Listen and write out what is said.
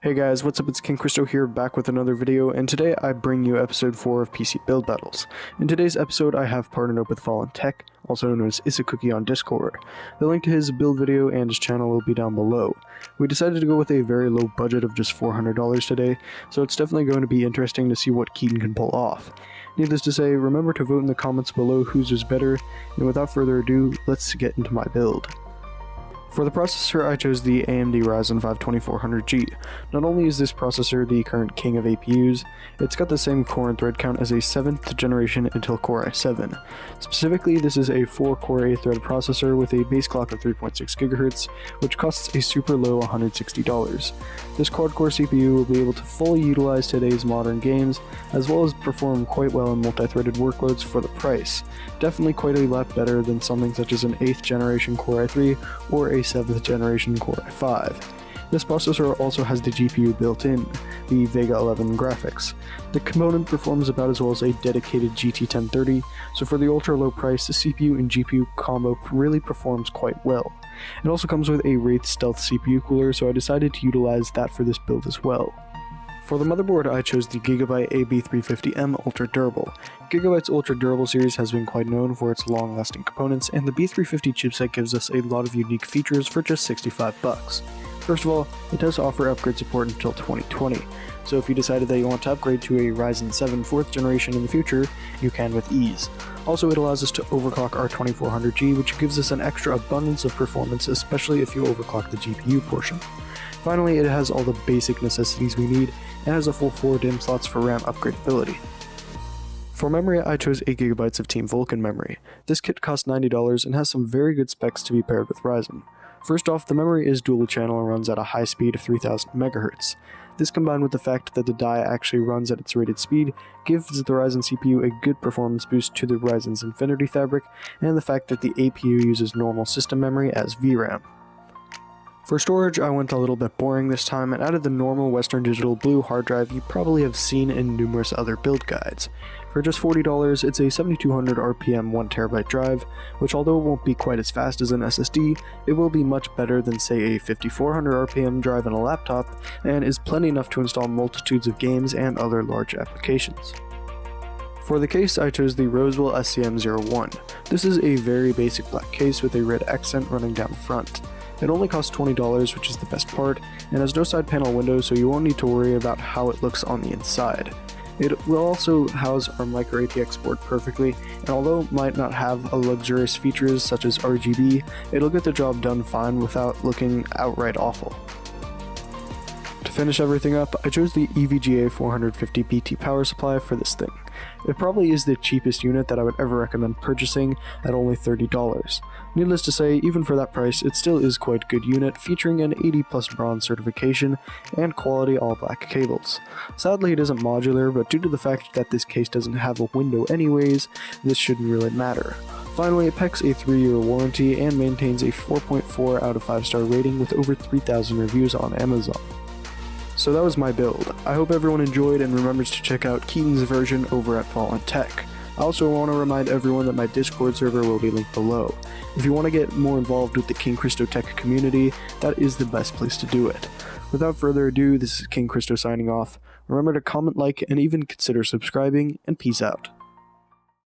Hey guys, what's up? It's King Christo here, back with another video, and today I bring you episode 4 of PC Build Battles. In today's episode, I have partnered up with FallenTech, also known as Isacookie on Discord. The link to his build video and his channel will be down below. We decided to go with a very low budget of just $400 today, so it's definitely going to be interesting to see what Keaton can pull off. Needless to say, remember to vote in the comments below whose is better, and without further ado, let's get into my build. For the processor, I chose the AMD Ryzen 5 2400G. Not only is this processor the current king of APUs, it's got the same core and thread count as a 7th generation Intel Core i7. Specifically, this is a 4-core 8-thread processor with a base clock of 3.6 GHz, which costs a super low $160. This quad-core CPU will be able to fully utilize today's modern games, as well as perform quite well in multi-threaded workloads for the price. Definitely quite a lot better than something such as an 8th generation Core i3 or a 7th generation Core i5. This processor also has the GPU built in, the Vega 11 graphics. The component performs about as well as a dedicated GT 1030, so for the ultra low price, the CPU and GPU combo really performs quite well. It also comes with a Wraith Stealth CPU cooler, so I decided to utilize that for this build as well. For the motherboard, I chose the Gigabyte AB350M Ultra Durable. Gigabyte's Ultra Durable series has been quite known for its long-lasting components, and the B350 chipset gives us a lot of unique features for just $65. First of all, it does offer upgrade support until 2020, so if you decided that you want to upgrade to a Ryzen 7 4th generation in the future, you can with ease. Also, it allows us to overclock our 2400G, which gives us an extra abundance of performance, especially if you overclock the GPU portion. Finally, it has all the basic necessities we need, and has a full 4 DIMM slots for RAM upgradability. For memory, I chose 8GB of Team Vulkan memory. This kit costs $90 and has some very good specs to be paired with Ryzen. First off, the memory is dual channel and runs at a high speed of 3000 MHz. This combined with the fact that the die actually runs at its rated speed gives the Ryzen CPU a good performance boost to the Ryzen's Infinity fabric, and the fact that the APU uses normal system memory as VRAM. For storage, I went a little bit boring this time and added the normal Western Digital blue hard drive you probably have seen in numerous other build guides. For just $40, it's a 7200 RPM 1TB drive, which although it won't be quite as fast as an SSD, it will be much better than say a 5400 RPM drive in a laptop, and is plenty enough to install multitudes of games and other large applications. For the case, I chose the Rosewell SCM01. This is a very basic black case with a red accent running down the front. It only costs $20, which is the best part, and has no side panel windows, so you won't need to worry about how it looks on the inside. It will also house our micro ATX board perfectly, and although it might not have luxurious features such as RGB, it'll get the job done fine without looking outright awful. To finish everything up, I chose the EVGA 450 BT power supply for this thing. It probably is the cheapest unit that I would ever recommend purchasing at only $30. Needless to say, even for that price, it still is quite a good unit, featuring an 80+ bronze certification and quality all-black cables. Sadly, it isn't modular, but due to the fact that this case doesn't have a window anyways, this shouldn't really matter. Finally, it packs a 3-year warranty and maintains a 4.4 out of 5-star rating with over 3,000 reviews on Amazon. So that was my build. I hope everyone enjoyed and remembers to check out Keaton's version over at FallenTech. I also want to remind everyone that my Discord server will be linked below. If you want to get more involved with the King Christo Tech community, that is the best place to do it. Without further ado, this is King Christo signing off. Remember to comment, like, and even consider subscribing, and peace out.